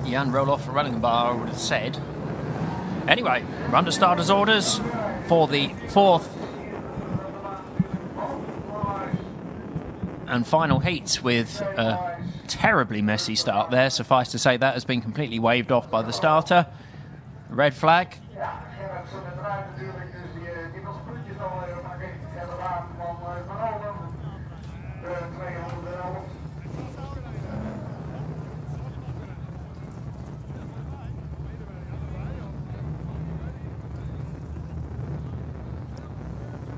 Jan Roloff for Rellingenbar would have said. Anyway, we're under starters' orders for the fourth and final heats with a terribly messy start there. Suffice to say that has been completely waved off by the starter. Red flag.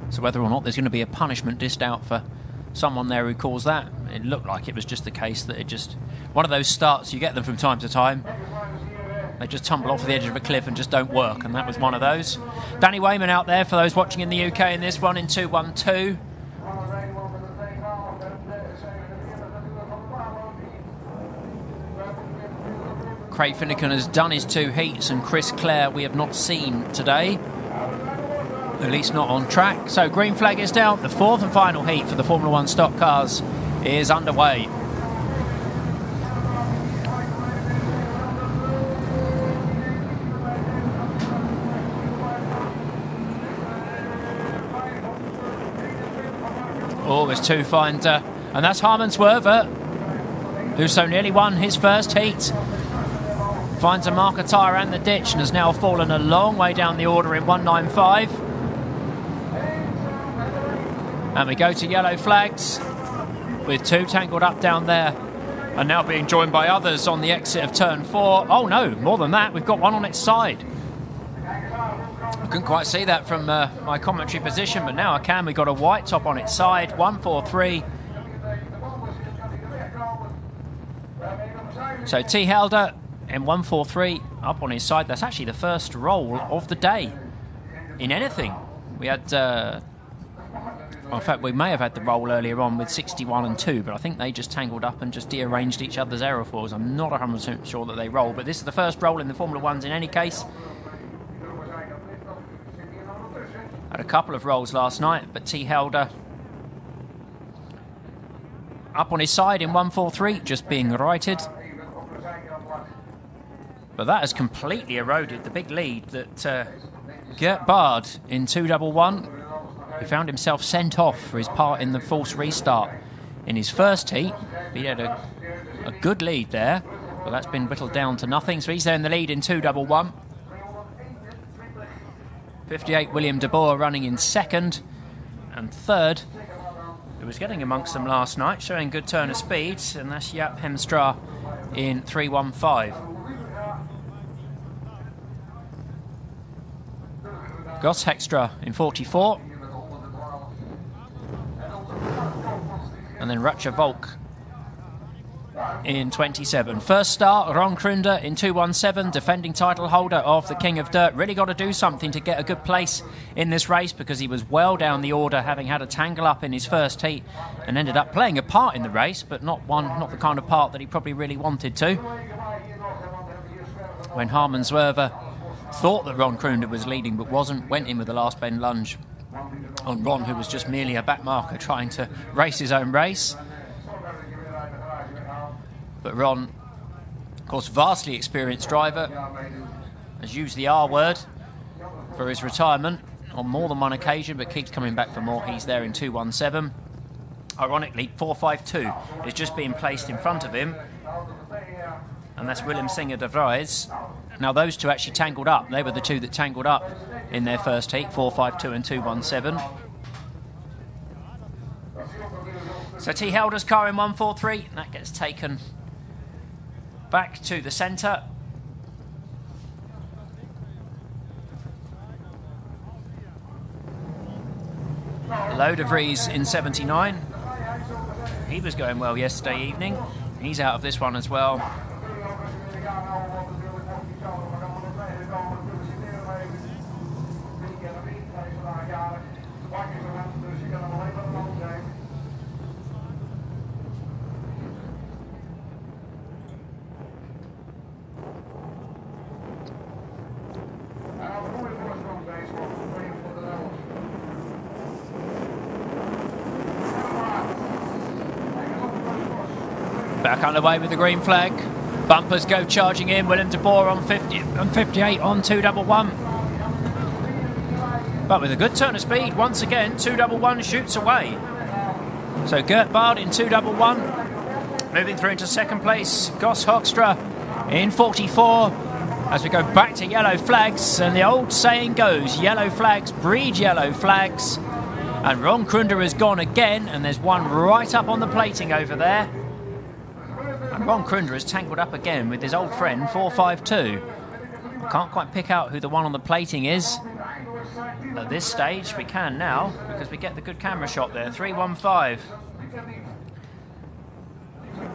So whether or not there's going to be a punishment dished out for someone there who caused that, it looked like it was just the case that it just... One of those starts, you get them from time to time. They just tumble off the edge of a cliff and just don't work, and that was one of those. Danny Wayman out there for those watching in the UK in this one in 2-1-2. Craig Finnegan has done his 2 heats, and Chris Clare we have not seen today. At least not on track. So green flag is down. The fourth and final heat for the Formula 1 stock cars is underway. Oh, there's 2 finder. And that's Harman Swerver, who so nearly won his first heat. Finds a marker tyre and the ditch and has now fallen a long way down the order in 195. And we go to yellow flags with 2 tangled up down there and now being joined by others on the exit of turn 4. Oh no, more than that, we've got one on its side. I couldn't quite see that from my commentary position, but now I can. We've got a white top on its side, 143. So T. Helder in 143 up on his side. That's actually the first roll of the day in anything. We had... in fact, we may have had the roll earlier on with 61 and 2, but I think they just tangled up and just dearranged each other's aerofoils. I'm not 100% sure that they roll, but this is the first roll in the Formula 1s in any case. Had a couple of rolls last night, but T. Helder up on his side in 143, just being righted. But that has completely eroded the big lead that Gert Bard in 211. He found himself sent off for his part in the false restart in his first heat. He had a good lead there, but that's been whittled down to nothing. So he's there in the lead in 211. 58 William de Boer running in second, and third, who was getting amongst them last night, showing good turn of speed, and that's Jaap Hemstra in 315. Goss Hekstra in 44. And then Rutger Volk in 27. First start, Ron Krunder in 217, defending title holder of the King of Dirt. Really got to do something to get a good place in this race because he was well down the order, having had a tangle up in his first heat and ended up playing a part in the race, but not the kind of part that he probably really wanted to. When Harman Swerver thought that Ron Krunder was leading but wasn't, went in with the last bend lunge on Ron, who was just merely a back marker trying to race his own race. But Ron, of course, vastly experienced driver, has used the R word for his retirement on more than one occasion, but keeps coming back for more. He's there in 217. Ironically, 452 is just being placed in front of him, and that's Willem Singer de Vries. Now, those two actually tangled up. They were the two that tangled up in their first heat, 452 and 217. So T. Helder's car in 143, and that gets taken back to the centre. Lo de Vries in 79. He was going well yesterday evening. He's out of this one as well. Back underway with the green flag. Bumpers go charging in. Willem de Boer on 50 and 58 on 211. But with a good turn of speed, once again, 211 shoots away. So Gert Bard in 211. Moving through into second place, Goss Hoekstra in 44. As we go back to yellow flags, and the old saying goes, yellow flags breed yellow flags. And Ron Krunder has gone again, and there's one right up on the plating over there. And Ron Krunder has tangled up again with his old friend 452. I can't quite pick out who the one on the plating is. At this stage, we can now, because we get the good camera shot there. 315.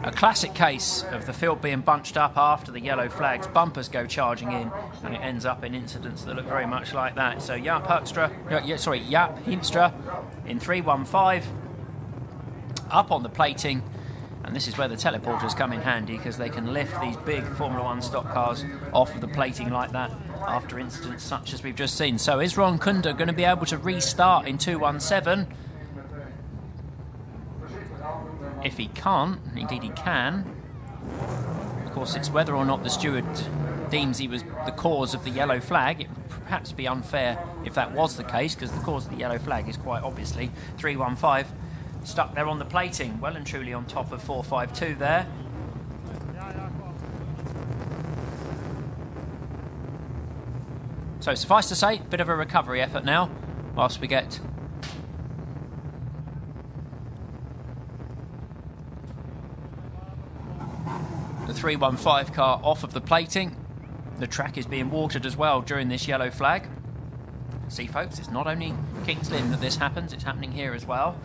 A classic case of the field being bunched up after the yellow flags. Bumpers go charging in, and it ends up in incidents that look very much like that. So Jaap Hiemstra in 315, up on the plating. And this is where the teleporters come in handy, because they can lift these big Formula 1 stock cars off of the plating like that after incidents such as we've just seen. So is Ron Krunder going to be able to restart in 217? If he can't, indeed he can. Of course, it's whether or not the steward deems he was the cause of the yellow flag. It would perhaps be unfair if that was the case, because the cause of the yellow flag is quite obviously 315. Stuck there on the plating, well and truly on top of 452 there. So suffice to say, bit of a recovery effort now, whilst we get the 315 car off of the plating. The track is being watered as well during this yellow flag. See folks, it's not only Kings Lynn that this happens, it's happening here as well.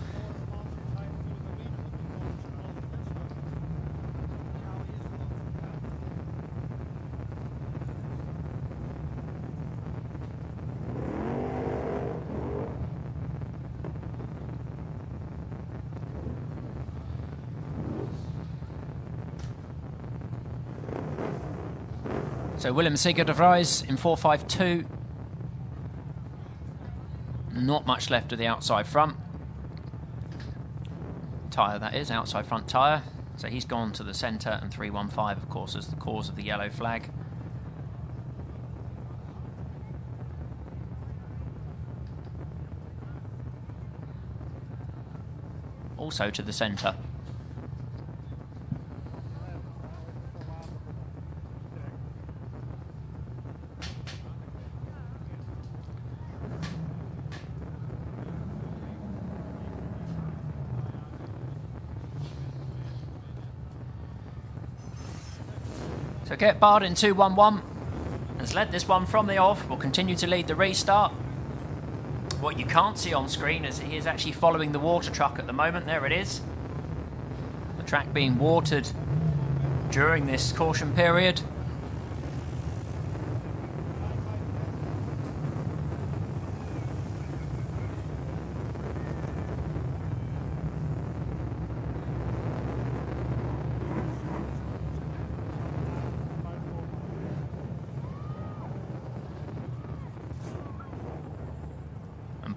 So Willem Sigurd de Vries in 452. Not much left of the outside front tyre, that is, outside front tyre. So he's gone to the centre, and 315, of course, is the cause of the yellow flag. Also to the centre. So Gert Bard in 211 has led this one from the off, will continue to lead the restart. What you can't see on screen is he is actually following the water truck at the moment. There it is. The track being watered during this caution period.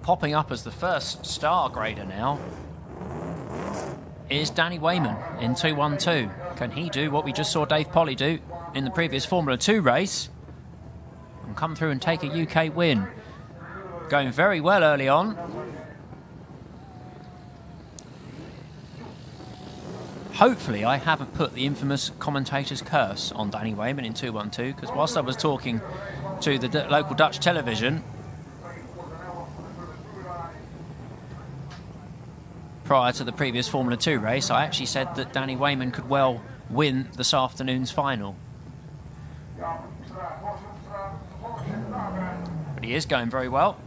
Popping up as the first star grader now is Danny Wayman in 212. Can he do what we just saw Dave Polly do in the previous Formula 2 race and come through and take a UK win? Going very well early on. Hopefully I haven't put the infamous commentator's curse on Danny Wayman in 212, because whilst I was talking to the local Dutch television prior to the previous Formula 2 race, I actually said that Danny Wayman could well win this afternoon's final. But he is going very well.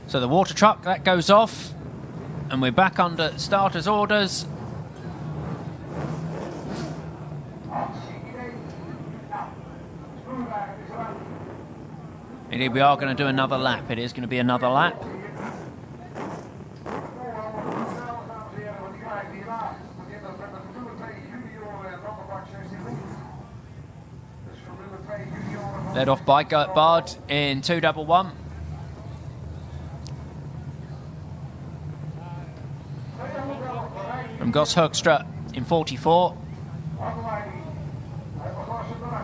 So the water truck, that goes off, and we're back under starters' orders. Indeed, we are going to do another lap. It is going to be another lap. Led off by Gert Bard in 211. From Goss Hoekstra in 44.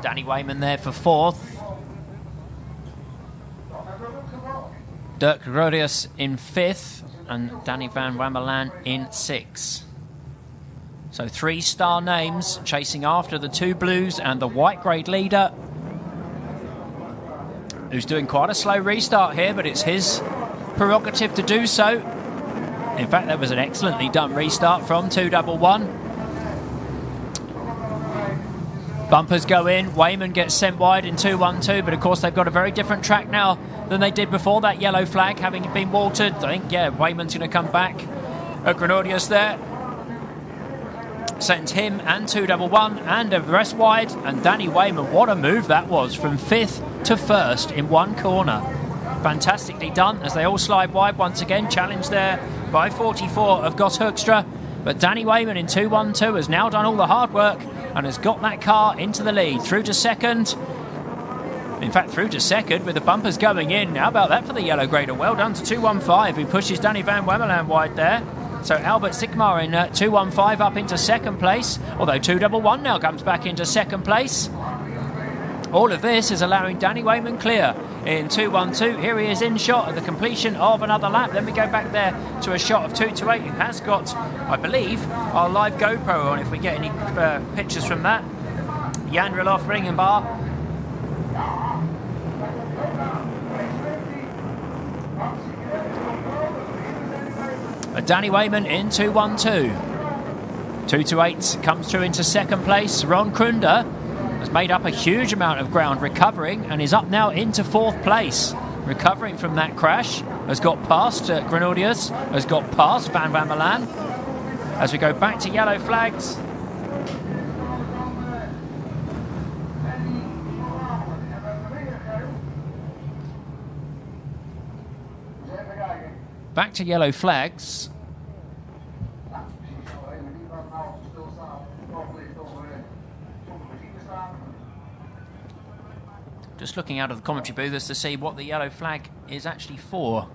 Danny Wayman there for 4th. Dirk Rodius in 5th. And Danny van Wammerland in 6th. So 3-star names chasing after the 2 blues and the white grade leader, who's doing quite a slow restart here, but it's his prerogative to do so. In fact, that was an excellently done restart from 211. Bumpers go in. Wayman gets sent wide in 212, but of course they've got a very different track now than they did before that yellow flag having been watered. I think, yeah, Wayman's going to come back. Grenadiers there sent him and 211 and the rest wide. And Danny Wayman, what a move that was, from 5th to 1st in one corner. Fantastically done as they all slide wide once again. Challenged there by 44 of Goss Hoekstra. But Danny Wayman in 212 has now done all the hard work and has got that car into the lead. Through to 2nd. In fact, through to 2nd with the bumpers going in. How about that for the yellow grader? Well done to 215, who pushes Danny van Wammerland wide there. So Albert Sigmar in 215 up into 2nd place. Although 211 now comes back into 2nd place. All of this is allowing Danny Wayman clear in 212. Here he is in shot at the completion of another lap. Then we go back there to a shot of 228, who has got, I believe, our live GoPro on if we get any pictures from that. Jan Riloff, Ringenbar. Danny Wayman in 212. 228 comes through into 2nd place. Ron Krunder has made up a huge amount of ground recovering and is up now into 4th place. Recovering from that crash, has got past Grenadiers, has got past Van Wammerland. As we go back to yellow flags. Back to yellow flags. Just looking out of the commentary booth as to see what the yellow flag is actually for.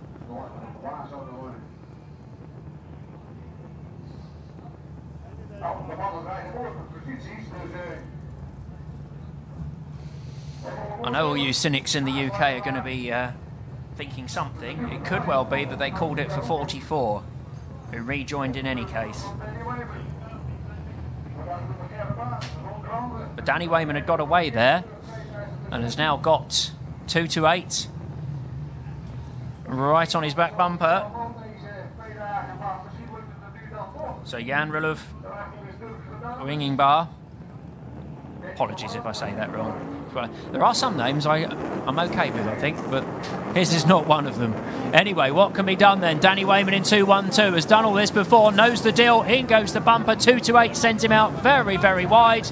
I know all you cynics in the UK are going to be thinking something. It could well be that they called it for 44, who rejoined in any case. But Danny Wayman had got away there and has now got 228 right on his back bumper. So Jan Rilov, Ringing Bar. Apologies if I say that wrong. There are some names I'm okay with, I think, but his is not one of them. Anyway, what can be done then? Danny Wayman in 212 has done all this before, knows the deal. In goes the bumper. 228 sends him out very, very wide.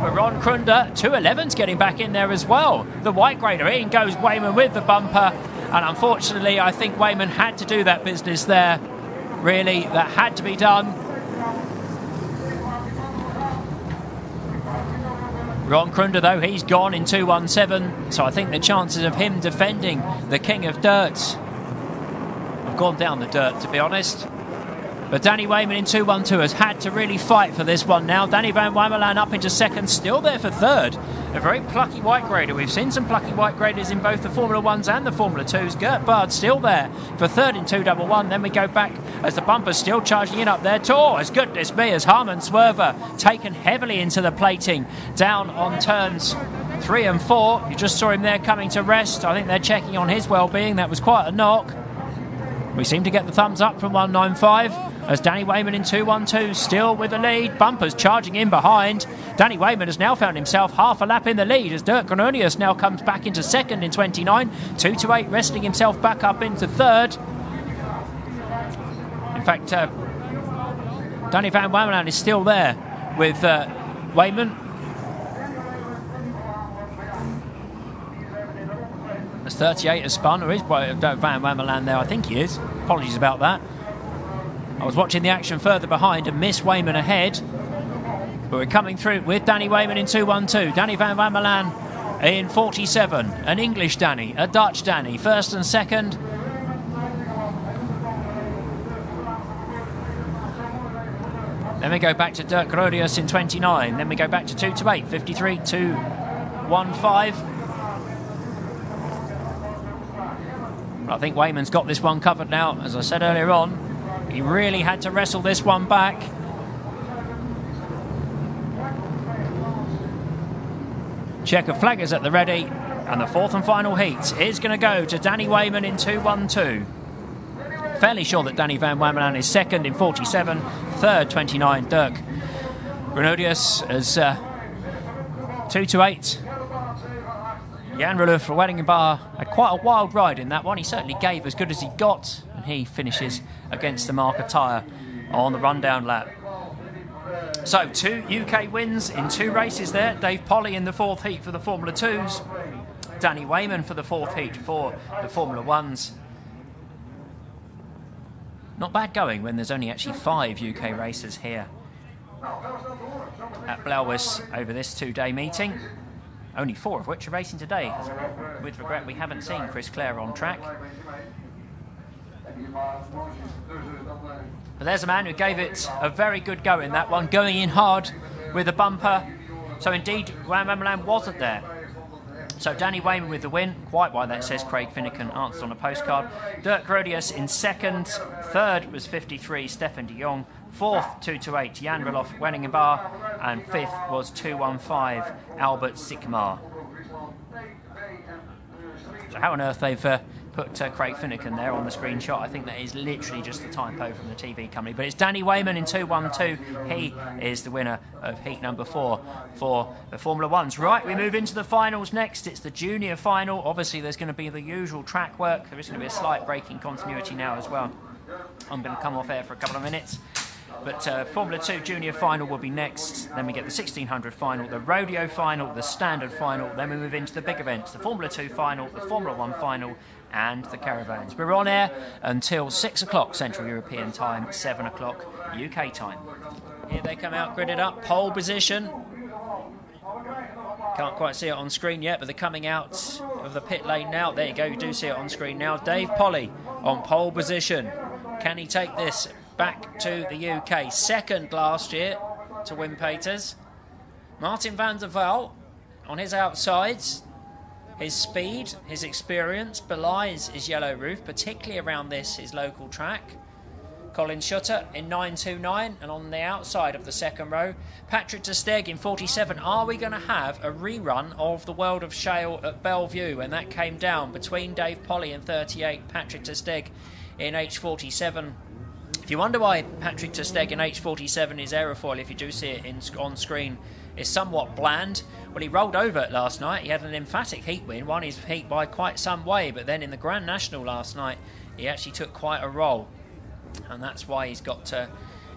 But Ron Krunder, 211's getting back in there as well. The white grader, in goes Wayman with the bumper. And unfortunately, I think Wayman had to do that business there. Really, that had to be done. Ron Krunder, though, he's gone in 217, so I think the chances of him defending the King of Dirt have gone down the dirt, to be honest. But Danny Wayman in 212 has had to really fight for this one now. Danny van Wammerland up into 2nd, still there for 3rd. A very plucky white grader. We've seen some plucky white graders in both the Formula 1s and the Formula 2s. Gert Bard still there for 3rd in 211. Then we go back as the bumper's still charging in up there. Tor, as goodness me, as Harman Swerver taken heavily into the plating down on turns 3 and 4. You just saw him there coming to rest. I think they're checking on his well-being. That was quite a knock. We seem to get the thumbs up from 195 as Danny Wayman in 212 still with the lead. Bumpers charging in behind. Danny Wayman has now found himself half a lap in the lead as Dirk Grenadius now comes back into 2nd in 29. 228 wrestling himself back up into 3rd. In fact, Danny van Wammerland is still there with Wayman. As 38 has spun, or is Van Wammerland there? I think he is. Apologies about that. I was watching the action further behind and missed Wayman ahead. But we're coming through with Danny Wayman in 2-1-2. Danny Van Wammerland in 47. An English Danny, a Dutch Danny, first and second. Then we go back to Dirk Rodius in 29. Then we go back to 2-8, 53, 2-1-5. I think Wayman's got this one covered now. As I said earlier on, he really had to wrestle this one back. Checker flaggers at the ready, and the fourth and final heat is going to go to Danny Wayman in 2-1-2. Fairly sure that Danny Van Wammerland is second in 47, third 29 Dirk Grenodius as 2-8. Jan Ruluf for Weddingenbar had quite a wild ride in that one. He certainly gave as good as he got, and he finishes against the marker tyre on the rundown lap. So 2 UK wins in 2 races there. Dave Polly in the 4th heat for the Formula 2s. Danny Wayman for the 4th heat for the Formula 1s. Not bad going when there's only actually 5 UK racers here at Blauwhuis over this 2-day meeting. Only 4 of which are racing today. With regret, we haven't seen Chris Clare on track. But there's a man who gave it a very good go in that one, going in hard with a bumper. So indeed, Van Wammerland wasn't there. So Danny Wayman with the win. Quite why that says Craig Finnegan answered on a postcard. Dirk Rodius in second. Third was 53, Stefan de Jong. Fourth, 2-8, Jan Roloff, Weddingenbar. And fifth was 2-1-5, Albert Sikmar. So how on earth they've put Craig Finnegan there on the screenshot? I think that is literally just a typo from the TV company. But it's Danny Wayman in 2-1-2. He is the winner of heat number 4 for the Formula 1s. Right, we move into the finals next. It's the junior final. Obviously, there's going to be the usual track work. There is going to be a slight break in continuity now as well. I'm going to come off air for a couple of minutes. But Formula 2 junior final will be next. Then we get the 1600 final, the rodeo final, the standard final. Then we move into the big events, the Formula 2 final, the Formula 1 final, and the caravans. We're on air until 6 o'clock Central European time, 7 o'clock UK time. Here they come out, gridded up, pole position. Can't quite see it on screen yet, but they're coming out of the pit lane now. There you go, you do see it on screen now. Dave Polly on pole position. Can he take this back to the UK? Second last year to Wim Peters. Martin van der Waal on his outsides. His speed, his experience belies his yellow roof, particularly around his local track. Colin Schutter in 9.29 and on the outside of the second row, Patrick ter Steg in 47. Are we going to have a rerun of the World of Shale at Bellevue? And that came down between Dave Polly in 38, Patrick ter Steg in H47. If you wonder why Patrick ter Steg in H47 is aerofoil, if you do see it on screen, is somewhat bland. Well, he rolled over it last night. He had an emphatic heat win, won his heat by quite some way, but then in the Grand National last night, he actually took quite a roll. And that's why he's got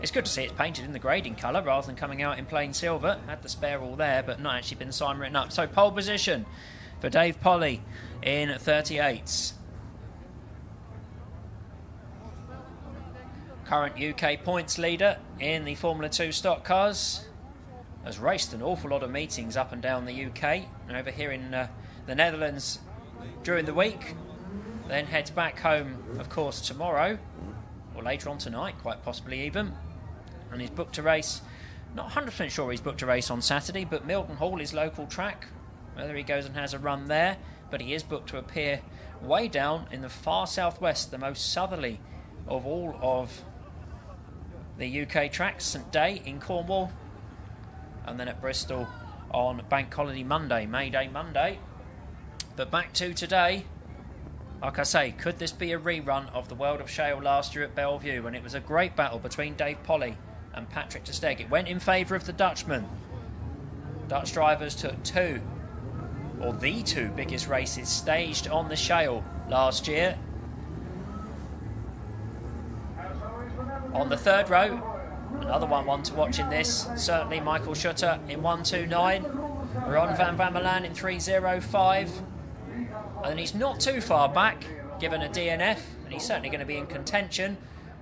it's good to see it's painted in the grading colour rather than coming out in plain silver. Had the spare all there, but not actually been sign written up. So pole position for Dave Polly in 38. Current UK points leader in the Formula 2 stock cars. Has raced an awful lot of meetings up and down the UK and over here in the Netherlands during the week. Then heads back home, of course, tomorrow. Or later on tonight, quite possibly even. And he's booked a race, not 100% sure he's booked a race on Saturday, but Milton Hall, his local track, whether he goes and has a run there. But he is booked to appear way down in the far southwest, the most southerly of all of the UK tracks, St Day in Cornwall. And then at Bristol on Bank Holiday Monday, May Day Monday. But back to today. Like I say, could this be a rerun of the World of Shale last year at Bellevue when it was a great battle between Dave Polly and Patrick ter Steg? It went in favour of the Dutchman. Dutch drivers took the two biggest races staged on the Shale last year. On the third row, another one to watch in this, certainly Michael Schutter in 1.29. Ron van Wammerland in 3.05. and he's not too far back, given a DNF, and he's certainly going to be in contention.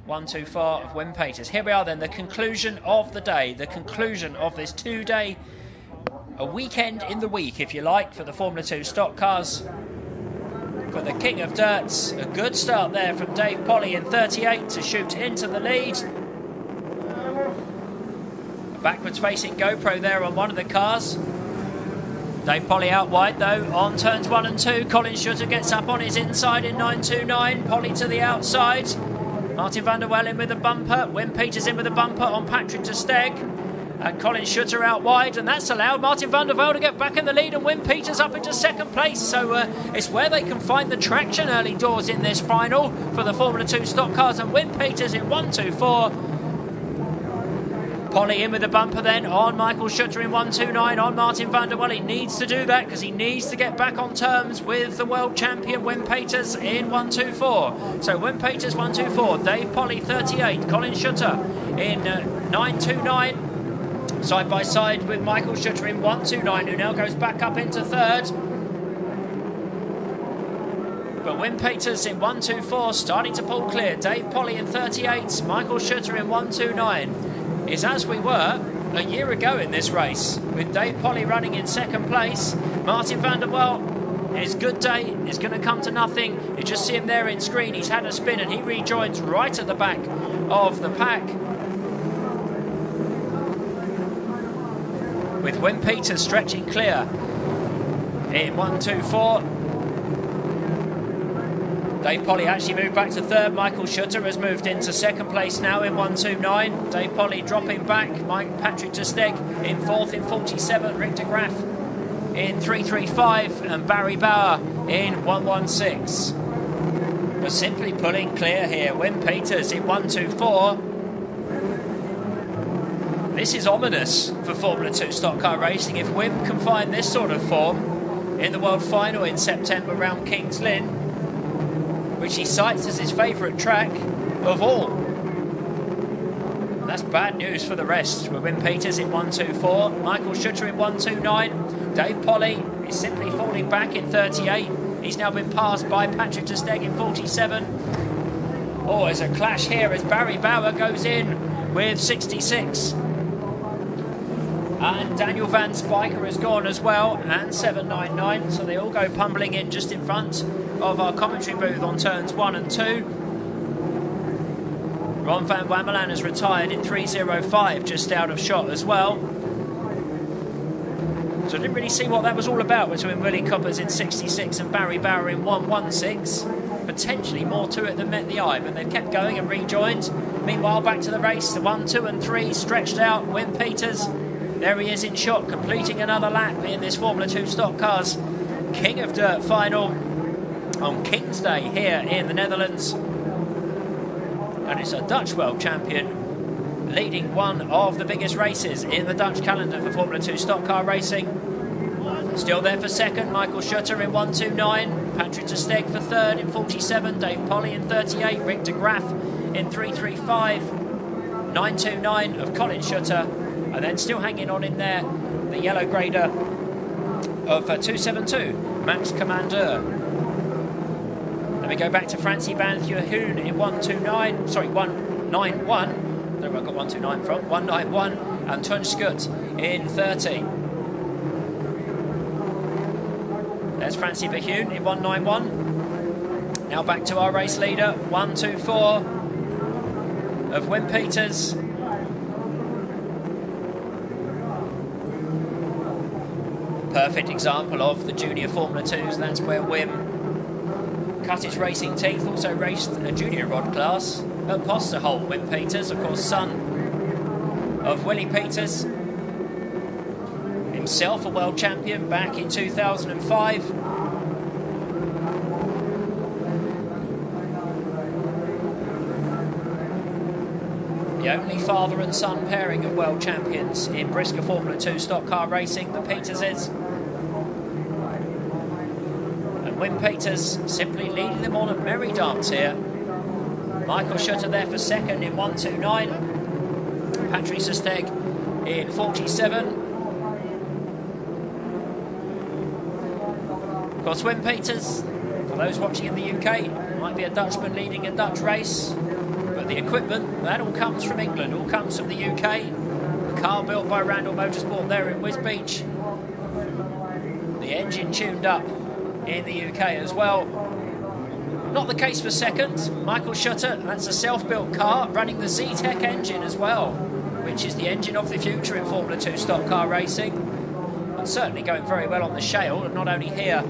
One too far of Wim Peters. Here we are then, the conclusion of the day, the conclusion of this 2-day, a weekend in the week, if you like, for the Formula 2 stock cars. For the King of Dirts, a good start there from Dave Polly in 38 to shoot into the lead. A backwards facing GoPro there on one of the cars. Dave Polly out wide though on turns 1 and 2. Colin Schutter gets up on his inside in 929. Polly to the outside. Martin van der Wel in with a bumper. Wim Peters in with a bumper on Patrick de Steg. And Colin Schutter out wide, and that's allowed Martin van der Wel to get back in the lead, and Wim Peters up into second place. So it's where they can find the traction early doors in this final for the Formula 2 stock cars. And Wim Peters in 1-2-4. Polly in with a bumper then on Michael Schutter in 1-2-9 on Martin van der Wel. He needs to do that because he needs to get back on terms with the world champion Wim Peters in 1-2-4. So Wim Peters 1-2-4, Dave Polly 38, Colin Schutter in 9-2-9. Side by side with Michael Schutter in 1-2-9, who now goes back up into third. But Wim Peters in 1-2-4, starting to pull clear. Dave Polly in 38, Michael Schutter in 1-2-9. Is as we were a year ago in this race, with Dave Polly running in second place. Martin van der Wel, his good day is going to come to nothing. You just see him there in screen. He's had a spin and he rejoins right at the back of the pack, with Wim Peters stretching clear in 1-2-4. Dave Polly actually moved back to third. Michael Schutter has moved into second place now in 1-2-9. Dave Polly dropping back. Patrick de Steg in fourth in 47. Rick de Graaf in 3-3-5. And Barry Bauer in 1-1-6. We're simply pulling clear here. Wim Peters in 1-2-4. This is ominous for Formula 2 stock car racing. If Wim can find this sort of form in the World Final in September around Kings Lynn, which he cites as his favourite track of all. And that's bad news for the rest. With Wim Peters in 1-2-4, Michael Schutter in 1-2-9. Dave Polly is simply falling back in 38. He's now been passed by Patrick de Steg in 47. Oh, there's a clash here as Barry Bauer goes in with 66. And Daniel Van Spijker has gone as well, and 799, so they all go pummeling in just in front of our commentary booth on turns 1 and 2. Ron van Wammelan has retired in 305, just out of shot as well. So I didn't really see what that was all about between Willie Coppers in 66 and Barry Bauer in 116. Potentially more to it than met the eye, but they've kept going and rejoined. Meanwhile, back to the race, the 1, 2 and 3 stretched out. Wim Peters, there he is in shot, completing another lap in this Formula 2 stock cars King of Dirt final on King's Day here in the Netherlands. And it's a Dutch world champion leading one of the biggest races in the Dutch calendar for Formula 2 stock car racing. Still there for second, Michael Schutter in 1-2-9, Patrick de Steg for third in 47, Dave Polly in 38, Rick de Graaf in 3-3-5, 9-2-9 of Colin Schutter, and then still hanging on in there, the yellow grader of 272, Max Commandeur. Then we go back to Francie van Hoon in 1-2-9, sorry, 1-9-1. I don't know where I got 1-2-9 from. 1-9-1, and Tun Skut in 30. There's Francie Verhoeven in 1-9-1. Now back to our race leader, 1-2-4 of Wim Peters. Perfect example of the junior Formula 2s. That's where Wim cut his racing teeth. Also raced a junior rod class at Posterholt. Wim Peters, of course, son of Willie Peters, himself a world champion back in 2005. The only father and son pairing of world champions in Brisker Formula 2 stock car racing, the Peterses. And Wim Peters simply leading them on a merry dance here. Michael Schutter there for second in 1-2-9. Patrick de Steg in 47. course, Wim Peters, for those watching in the UK, might be a Dutchman leading a Dutch race, but the equipment, that all comes from England, all comes from the UK. The car built by Randall Motorsport there in Wisbech. The engine tuned up in the UK as well. Not the case for second. Michael Schutter, that's a self-built car running the Z-Tech engine as well, which is the engine of the future in Formula 2 stock car racing. And certainly going very well on the shale, not only here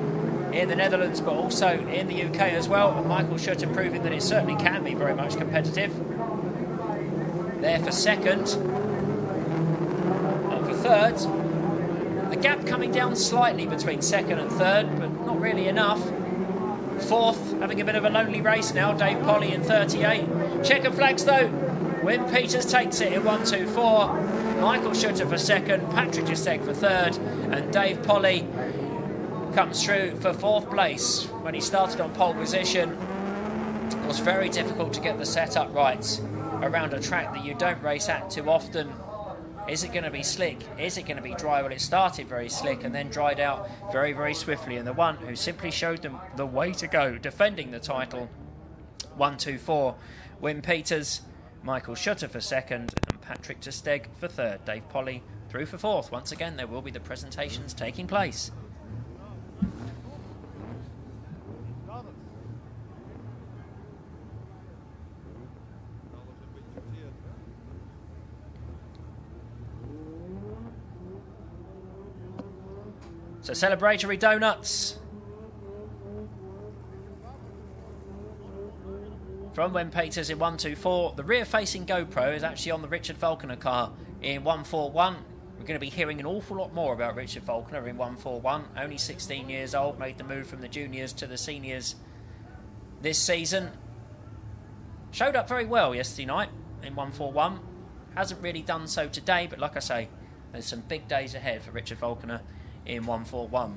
in the Netherlands but also in the UK as well. And Michael Schutter proving that it certainly can be very much competitive. There for second. And for third, the gap coming down slightly between second and third, but not really enough. Fourth, having a bit of a lonely race now, Dave Polly in 38. Checker flags though. Wim Peters takes it in 1-2-4. Michael Schutter for second, Patrick Steg for third, and Dave Polly comes through for fourth place. When he started on pole position, it was very difficult to get the setup right around a track that you don't race at too often. Is it going to be slick? Is it going to be dry? Well, it started very slick and then dried out very, very swiftly. And the one who simply showed them the way to go, defending the title, 1-2-4, Wim Peters, Michael Schutter for second, and Patrick Steg for third. Dave Polly through for fourth. Once again, there will be the presentations taking place. So celebratory donuts from Wim Peters in 1-2-4. The rear-facing GoPro is actually on the Richard Falconer car in 1-4-1. We're going to be hearing an awful lot more about Richard Falconer in 1-4-1. Only 16 years old, made the move from the juniors to the seniors this season. Showed up very well yesterday night in 1-4-1. Hasn't really done so today, but like I say, there's some big days ahead for Richard Falconer in 1-4-1.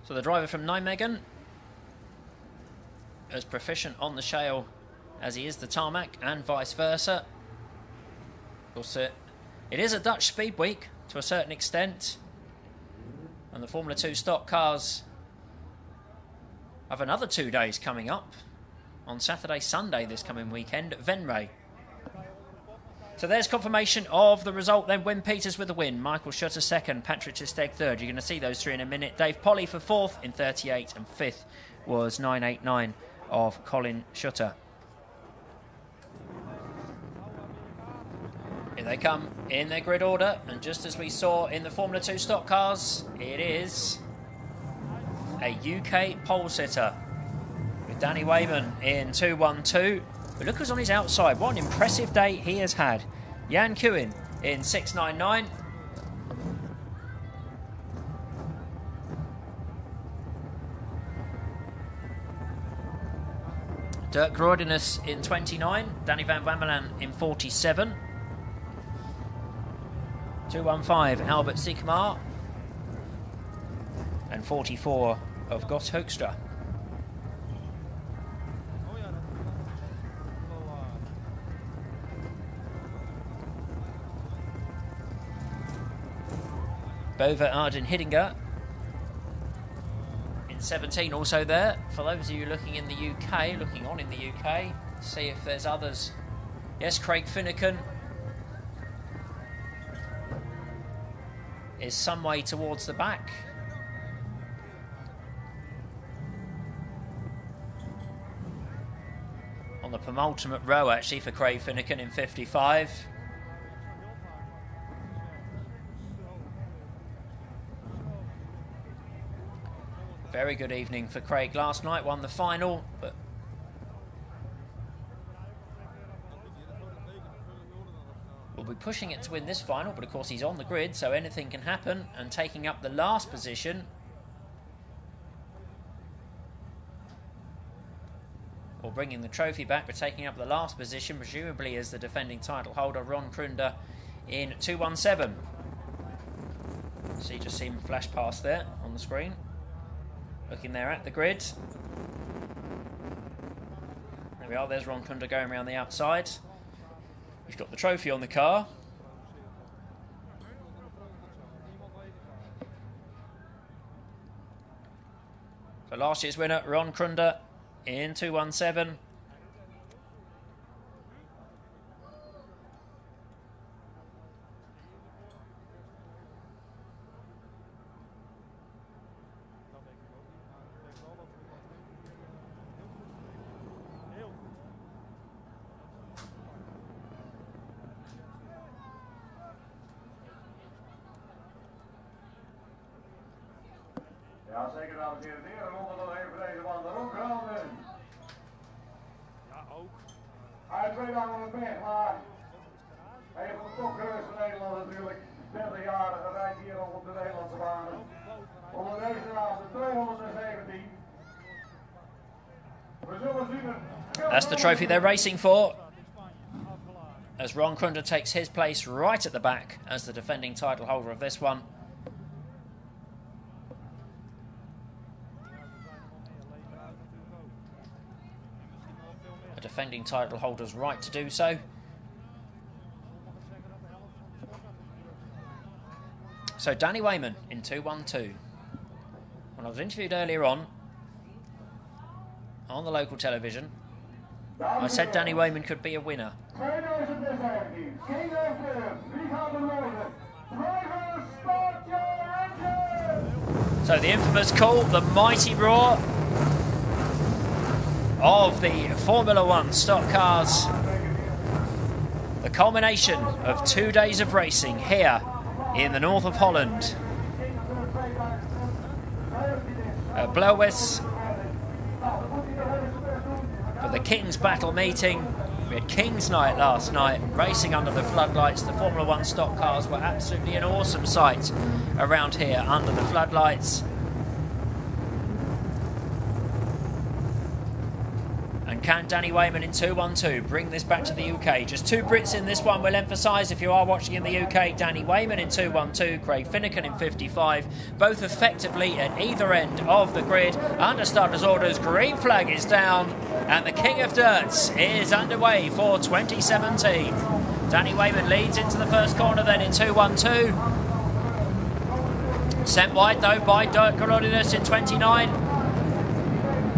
So the driver from Nijmegen, as proficient on the shale as he is the tarmac, and vice versa. Of course, it is a Dutch speed week to a certain extent, and the Formula 2 stock cars have another 2 days coming up on Saturday, Sunday this coming weekend at Venray. So there's confirmation of the result then. Wim Peters with the win, Michael Schutter second, Patrick Steg third. You're going to see those three in a minute. Dave Polly for fourth in 38, and fifth was 989 of Colin Schutter. Here they come in their grid order, and just as we saw in the Formula 2 stock cars, it is a UK pole sitter with Danny Wayman in 2-1-2. But look who's on his outside. What an impressive day he has had. Jan Kuin in 6.99. Dirk Groydinus in 29. Danny van Wamelen in 47. 215 Albert Siekmar. And 44 of Goss Hoekstra. Bova Arden Hiddinger in 17 also there. For those of you looking in the UK, looking on in the UK, see if there's others. Yes, Craig Finnegan is some way towards the back. On the penultimate row actually for Craig Finnegan in 55. Very good evening for Craig last night, won the final, but will be pushing it to win this final, but of course he's on the grid, so anything can happen, and taking up the last position will bringing the trophy back, but taking up the last position, presumably as the defending title holder, Ron Krunder in 217. So you just see him flash past there on the screen. Looking there at the grid. There we are, there's Ron Krunder going around the outside. We've got the trophy on the car. So last year's winner, Ron Krunder, in 217. Ja, zeker dames en heren, ronde nog even deze man, de Ron. Ja, ook. Hij is 2 dagen onderweg, maar hij heeft een topcoureur van Nederland natuurlijk. 30 jaar rijdt hier al op de Nederlandse banen. Onder deze naam de 217. We zullen zien. That's the trophy they're racing for. As Ron Krunder takes his place right at the back as the defending title holder of this one. A defending title holder's right to do so. So Danny Wayman in 212. When I was interviewed earlier on the local television, I said Danny Wayman could be a winner. So the infamous call, the mighty roar of the Formula One stock cars. The culmination of 2 days of racing here in the north of Holland. Blauwhuis for the Kingsbattle meeting. We had King's Night last night, racing under the floodlights. The Formula One stock cars were absolutely an awesome sight around here under the floodlights. And can Danny Wayman in 212 bring this back to the UK? Just 2 Brits in this one, we'll emphasise if you are watching in the UK. Danny Wayman in 212, Craig Finnegan in 55, both effectively at either end of the grid. Under starters orders, green flag is down, and the King of Dirts is underway for 2017. Danny Wayman leads into the first corner then in 212. Sent wide though by Dirk Carolinas in 29.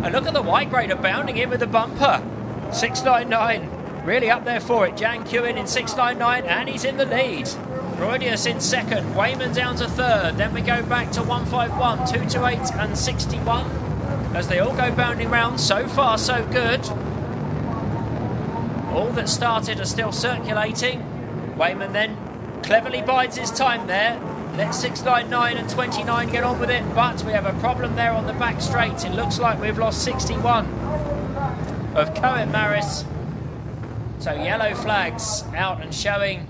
And look at the white grader bounding in with the bumper. 699, really up there for it. Jan Kewin in 699, and he's in the lead. Roydius in second, Wayman down to third. Then we go back to 151, 228 and 61. As they all go bounding round, so far so good. All that started are still circulating. Wayman then cleverly bides his time there. Let 699 and 29 get on with it, but we have a problem there on the back straight. It looks like we've lost 61 of Cohen Maris. So yellow flags out and showing.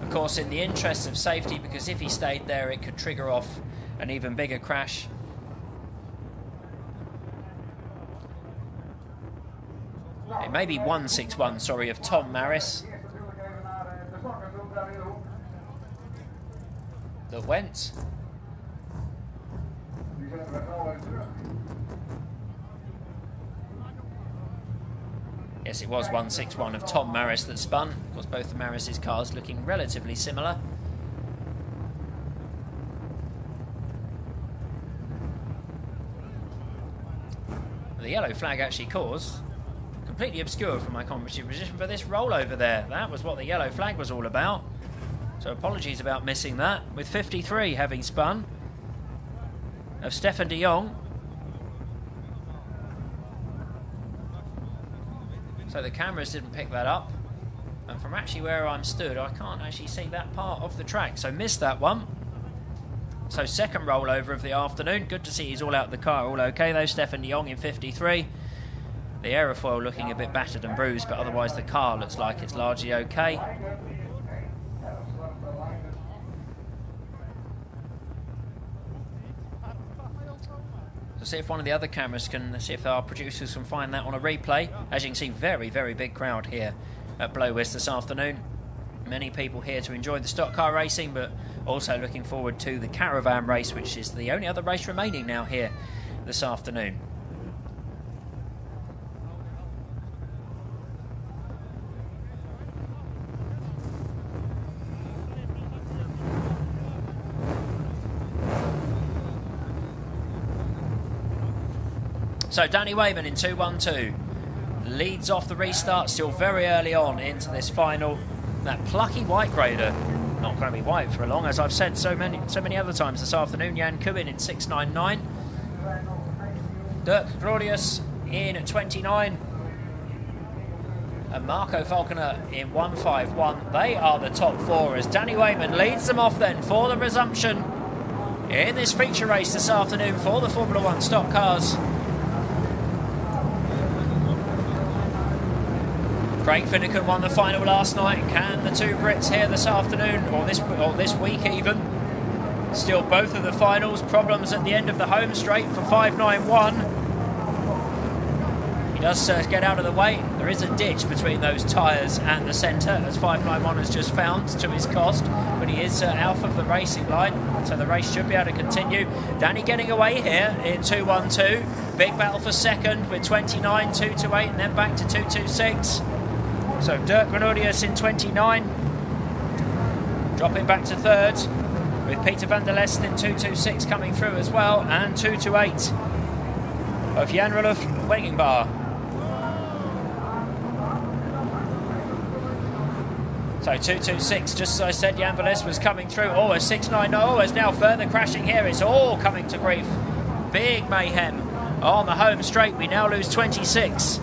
Of course, in the interest of safety, because if he stayed there, it could trigger off an even bigger crash. It may be 161, sorry, of Tom Maris. That went. Yes, it was 161 of Tom Maris that spun. Of course, both the Maris' cars looking relatively similar. The yellow flag actually caused, completely obscure from my commentary position, for this rollover there. That was what the yellow flag was all about. So apologies about missing that. With 53 having spun of Stefan de Jong. So the cameras didn't pick that up. And from actually where I'm stood, I can't actually see that part of the track. So missed that one. So second rollover of the afternoon. Good to see he's all out of the car. All okay though. Stefan de Jong in 53. The aerofoil looking a bit battered and bruised, but otherwise the car looks like it's largely okay. Let's see if one of the other cameras can, see if our producers can find that on a replay. As you can see, very, very big crowd here at Blauwhuis this afternoon. Many people here to enjoy the stock car racing, but also looking forward to the caravan race, which is the only other race remaining now here this afternoon. So Danny Wayman in 2-1-2 leads off the restart, still very early on into this final. That plucky white grader, not going to be white for long, as I've said so many other times this afternoon. Jan Kuin in 6.99, Dirk Glorius in 29, and Marco Falconer in 1.51. They are the top four as Danny Wayman leads them off then for the resumption in this feature race this afternoon for the Formula 1 stock cars. Craig Finnegan won the final last night. Can the two Brits here this afternoon, or this week even? Still both of the finals. Problems at the end of the home straight for 591. He does get out of the way. There is a ditch between those tyres and the centre, as 591 has just found to his cost. But he is out of the racing line, so the race should be able to continue. Danny getting away here in 2-1-2. Big battle for second with 29, 2-8, and then back to 2-2-6. So Dirk Grenadius in 29, dropping back to third, with Peter van der Lest in 2-2-6 coming through as well, and 2-2-8 of Jan-Rolf Wegenbar. So 2-2-6, just as I said, Jan van der Lest was coming through. Oh, a 6-9, oh, is now further crashing here. It's all coming to grief. Big mayhem on the home straight. We now lose 26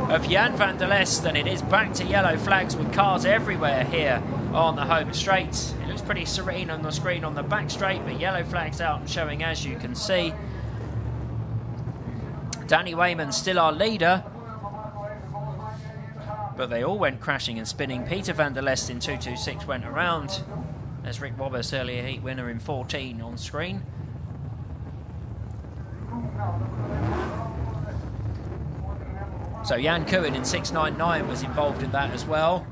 of Jan van der Lest, and it is back to yellow flags with cars everywhere here on the home straight. It looks pretty serene on the screen on the back straight, but yellow flags out and showing, as you can see. Danny Wayman still our leader, but they all went crashing and spinning. Peter van der Lest in 2-2-6 went around. There's Rick Wobbers, earlier heat winner in 14 on screen. So Jan Kuin in 6.99 was involved in that as well.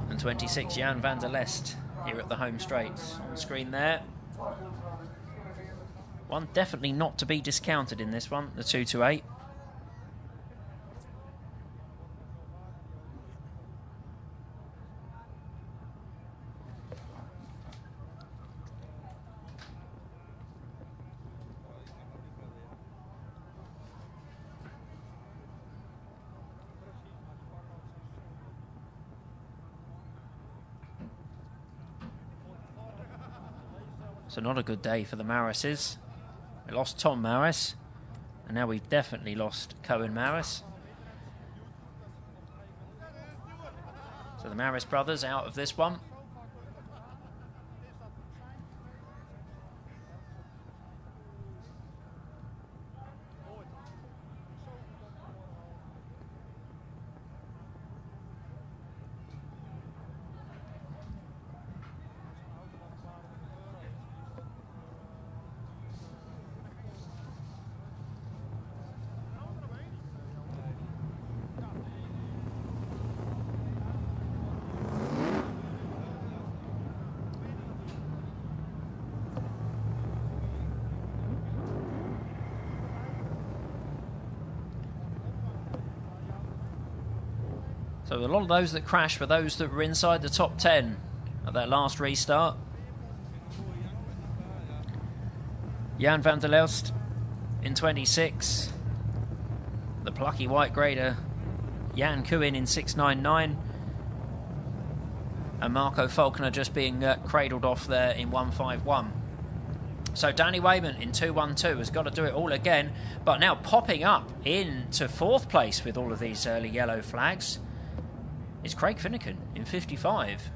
And 26, Jan van der Lest here at the home straight on the screen there. One definitely not to be discounted in this one, the 2-2-8. So not a good day for the Marises. We lost Tom Maris, and now we've definitely lost Cohen Maris. So the Maris brothers out of this one. So a lot of those that crashed were those that were inside the top 10 at that last restart. Jan van der Lest in 26. The plucky white grader Jan Kuin in 6.99. And Marco Falconer just being cradled off there in 1.51. So Danny Wayman in 2-1-2 has got to do it all again, but now popping up into 4th place with all of these early yellow flags is Craig Finnegan in 55.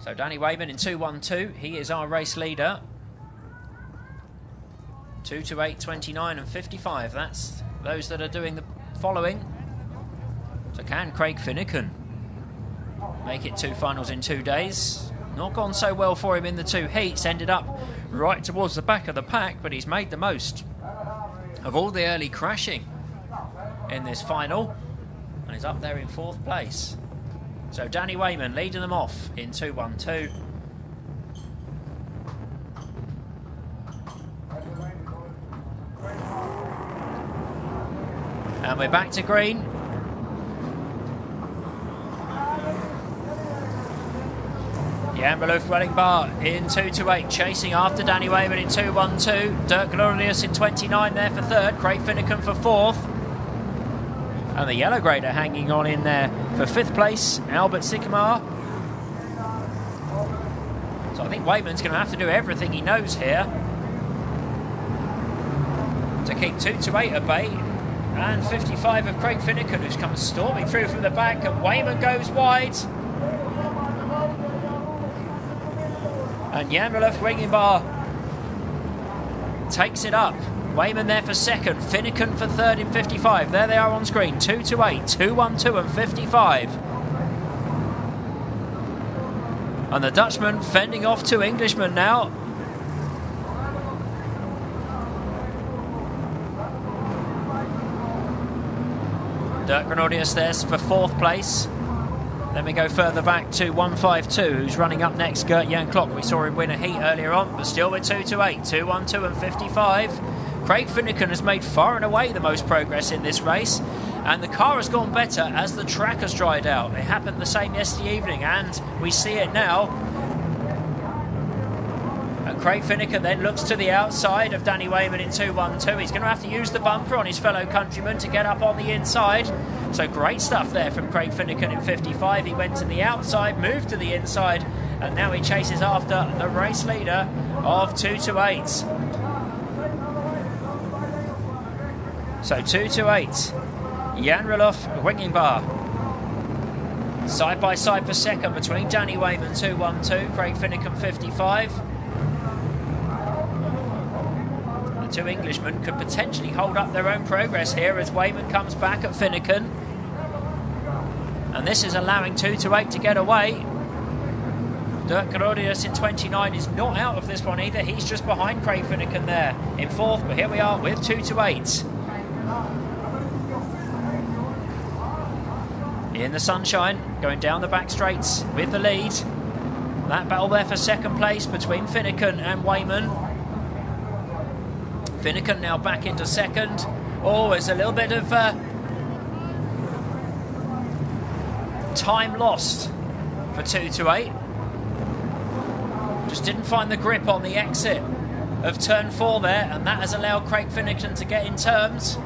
So Danny Wayman in 2-1-2, he is our race leader. 2-8, 29 and 55, that's those that are doing the following. So can Craig Finnegan make it 2 finals in 2 days? Not gone so well for him in the 2 heats, ended up right towards the back of the pack, but he's made the most of all the early crashing in this final and is up there in 4th place. So Danny Wayman leading them off in 2-1-2. And we're back to green. Jan Welling-Bar in 2-8, chasing after Danny Wayman in 2-1-2. Dirk Glorious in 29 there for 3rd. Craig Finnegan for 4th. And the yellow grader hanging on in there for 5th place, Albert Sycamore. So I think Wayman's going to have to do everything he knows here to keep 2-8 at bay. And 55 of Craig Finnegan, who's come storming through from the back, and Wayman goes wide. And Jan Welling-Bar takes it up. Wayman there for 2nd, Finnegan for 3rd in 55. There they are on screen, 2-8, 2-1-2 and 55. And the Dutchman fending off 2 Englishmen now. Dirk Grenadius there for 4th place. Then we go further back to 152, who's running up next, Gert-Jan Klok. We saw him win a heat earlier on, but still with 2-8, 2-1-2 and 55. Craig Finnegan has made far and away the most progress in this race, and the car has gone better as the track has dried out. It happened the same yesterday evening, and we see it now. And Craig Finnegan then looks to the outside of Danny Wayman in 2-1-2. He's going to have to use the bumper on his fellow countryman to get up on the inside. So great stuff there from Craig Finnegan in 55. He went to the outside, moved to the inside, and now he chases after the race leader of 2-8. So 2-8. Jan Welling-Bar. Side by side for 2nd between Danny Wayman 2-1-2, Craig Finnegan 55. The 2 Englishmen could potentially hold up their own progress here as Wayman comes back at Finnegan. And this is allowing 2-8 to get away. Dirk Grenadius in 29 is not out of this one either. He's just behind Craig Finnegan there in 4th, but here we are with 2-8. In the sunshine, going down the back straights with the lead. That battle there for 2nd place between Finnegan and Wayman. Finnegan now back into 2nd. Oh, there's a little bit of time lost for 2-8. Just didn't find the grip on the exit of turn 4 there, and that has allowed Craig Finnegan to get in terms.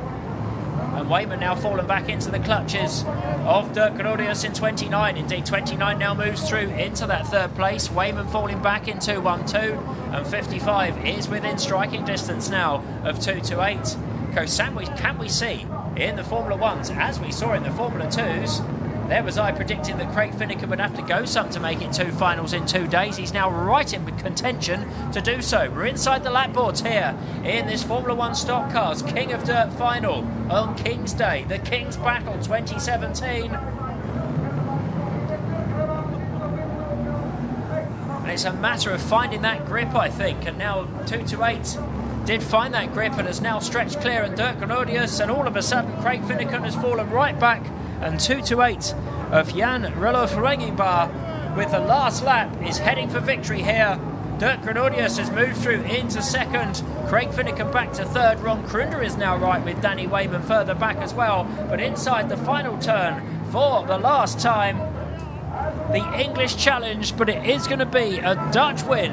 And Wayman now fallen back into the clutches of Dirk Grenadius in 29. Indeed, 29 now moves through into that 3rd place. Wayman falling back in 2-1-2. And 55 is within striking distance now of 2-8. Can we see in the Formula 1s, as we saw in the Formula 2s, there was I predicting that Craig Finnegan would have to go some to make it 2 finals in 2 days. He's now right in contention to do so. We're inside the lap boards here in this Formula 1 Stock Cars King of Dirt final on King's Day, the Kingsbattle 2017. And it's a matter of finding that grip, I think, and now 2-8 did find that grip and has now stretched clear, and Dirk Grenadius, and all of a sudden Craig Finnegan has fallen right back, and 2-8 of Jan Welling-Bar with the last lap is heading for victory here. Dirk Grenadius has moved through into 2nd, Craig Finnegan back to 3rd, Ron Krunder is now right with Danny Wayman further back as well, but inside the final turn for the last time, the English challenge, but it is going to be a Dutch win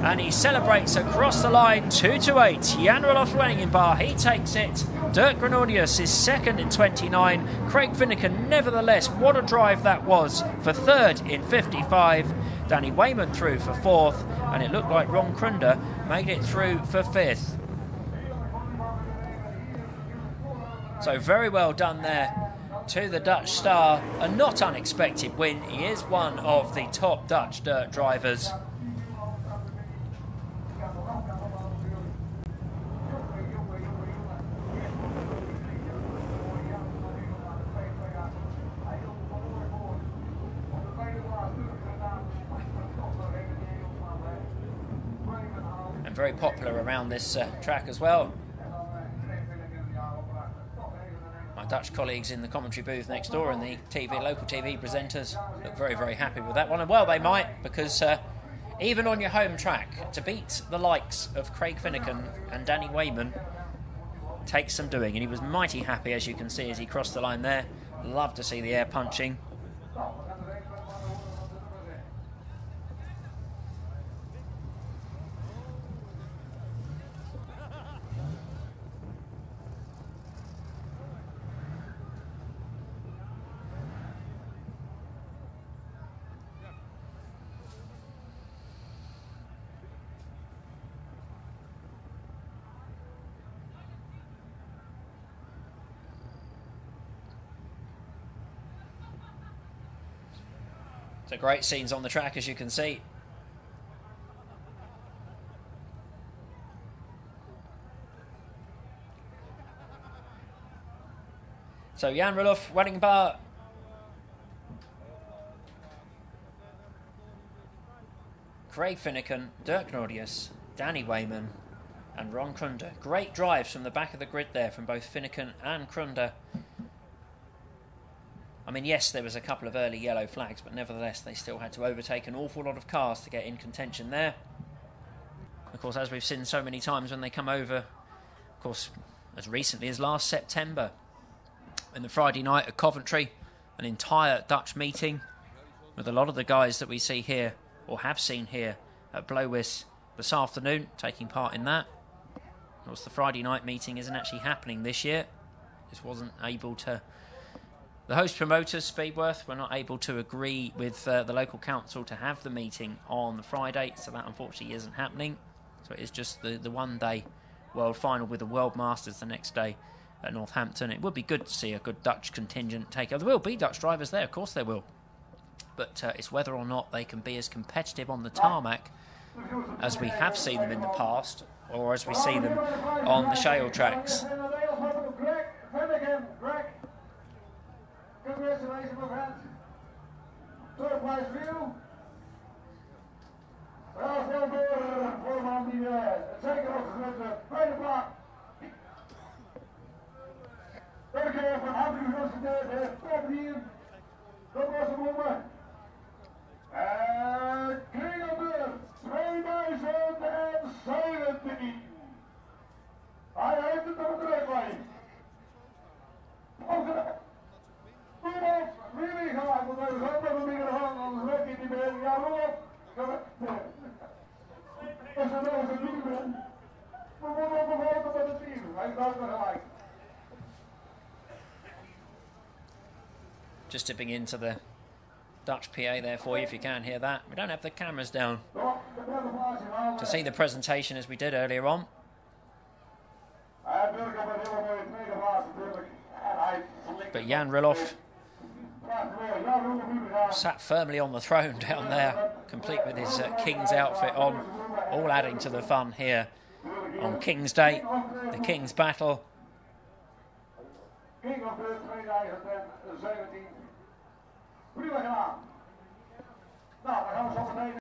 And he celebrates across the line, 2-8. Jan Roloff Wenningenbar, he takes it. Dirk Grenadius is second in 29. Craig Finnegan, nevertheless, what a drive that was for third in 55. Danny Wayman through for fourth, and it looked like Ron Krunder made it through for fifth. So very well done there to the Dutch star. A not unexpected win. He is one of the top Dutch dirt drivers. And very popular around this track as well. My Dutch colleagues in the commentary booth next door and the local TV presenters look very, very happy with that one. And well, they might, because even on your home track, to beat the likes of Craig Finnegan and Danny Wayman takes some doing. And he was mighty happy, as you can see, as he crossed the line there. Love to see the air punching. So great scenes on the track, as you can see. So Jan Roloff, Wenningenbar. Craig Finnegan, Dirk Nordius, Danny Wayman and Ron Krunder. Great drives from the back of the grid there from both Finnegan and Krunder. I mean, yes, there was a couple of early yellow flags, but nevertheless, they still had to overtake an awful lot of cars to get in contention there. Of course, as we've seen so many times when they come over, of course, as recently as last September, in the Friday night at Coventry, an entire Dutch meeting with a lot of the guys that we see here, or have seen here, at Blauwhuis this afternoon, taking part in that. Of course, the Friday night meeting isn't actually happening this year. Just wasn't able to... The host promoters, Speedworth, were not able to agree with the local council to have the meeting on the Friday, so that unfortunately isn't happening. So it is just the one-day World Final with the World Masters the next day at Northampton. It would be good to see a good Dutch contingent take over. There will be Dutch drivers there, of course there will. But it's whether or not they can be as competitive on the tarmac as we have seen them in the past, or as we see them on the shale tracks. Congratulations, my friends. Third place for you. Wel, veel meer voorman die zeker ook met de tweede plaats. Derde keer van harte gefeliciteerd, top hier. Dat was de bloemen. Kringelde 2017. Hij heeft het op de treklijst. Really hard, want I was hoping to make it home on the lucky to be able to roll. As I know, it's a new man. We won't overhaul them with the team. I thought what I like. Just dipping into the Dutch PA there for you, if you can hear that. We don't have the cameras down to see the presentation as we did earlier on. But Jan Roloff sat firmly on the throne down there, complete with his King's outfit on, all adding to the fun here on King's Day, the King's Battle. King of 2017. Prima gedaan. Nou, dan gaan we zo meteen.